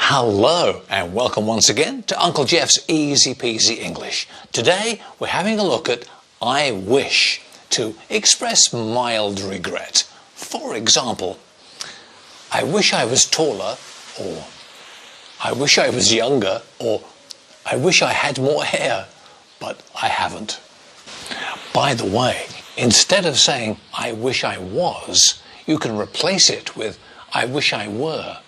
Hello and welcome once again to Uncle Jeff's Easy Peasy English. Today we're having a look at I wish to express mild regret. For example, I wish I was taller, or I wish I was younger, or I wish I had more hair, but I haven't. By the way, instead of saying I wish I was, you can replace it with I wish I were.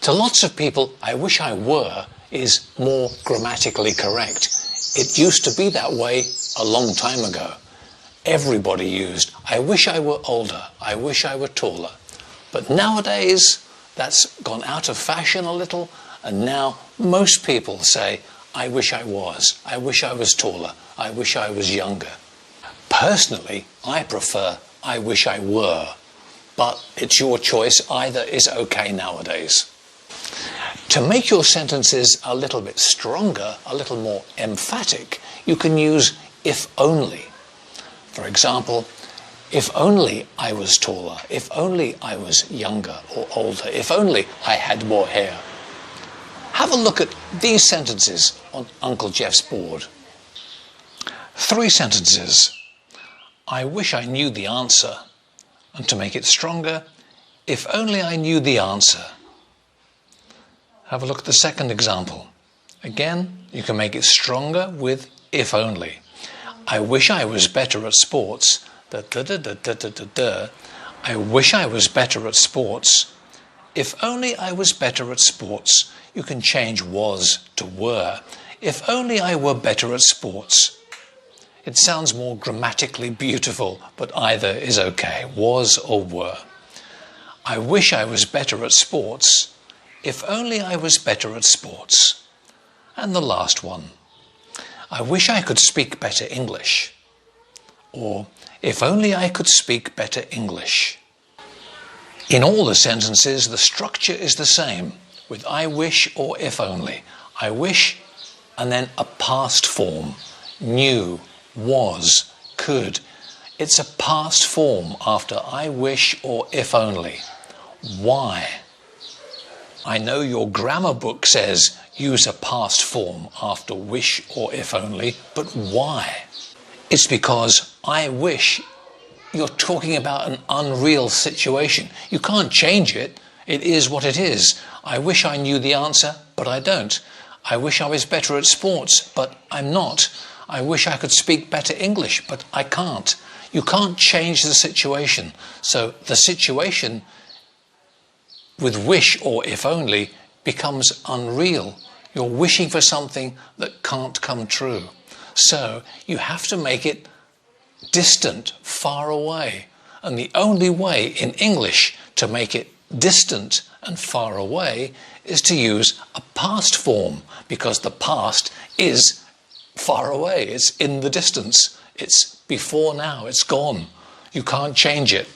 To lots of people, I wish I were is more grammatically correct. It used to be that way a long time ago. Everybody used, I wish I were older, I wish I were taller. But nowadays, that's gone out of fashion a little, and now most people say, I wish I was taller, I wish I was younger. Personally, I prefer I wish I were, but it's your choice, either is okay nowadays. To make your sentences a little bit stronger, a little more emphatic, you can use if only. For example, if only I was taller, if only I was younger or older, if only I had more hair. Have a look at these sentences on Uncle Jeff's board. 3 sentences. I wish I knew the answer. And to make it stronger, if only I knew the answer. Have a look at the second example. Again, you can make it stronger with if only. I wish I was better at sports. I wish I was better at sports. If only I was better at sports. You can change was to were. If only I were better at sports. It sounds more grammatically beautiful, but either is okay, was or were. I wish I was better at sports. If only I was better at sports. And the last one. I wish I could speak better English. Or, if only I could speak better English. In all the sentences, the structure is the same, with I wish or if only. I wish, and then a past form. Knew, was, could. It's a past form after I wish or if only. Why? I know your grammar book says use a past form after wish or if only, but why? It's because I wish, you're talking about an unreal situation. You can't change it. It is what it is. I wish I knew the answer, but I don't. I wish I was better at sports, but I'm not. I wish I could speak better English, but I can't. You can't change the situation. So the situation with wish or if only becomes unreal. You're wishing for something that can't come true. So you have to make it distant, far away. And the only way in English to make it distant and far away is to use a past form, because the past is far away. It's in the distance. It's before now. It's gone. You can't change it.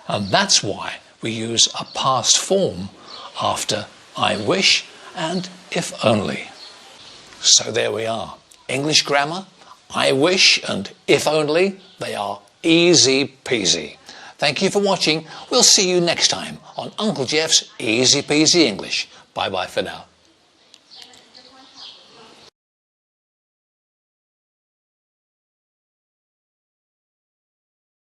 And that's why we use a past form after I wish and if only. So there we are. English grammar, I wish and if only, they are easy peasy. Thank you for watching. We'll see you next time on Uncle Jeff's Easy Peasy English. Bye bye for now.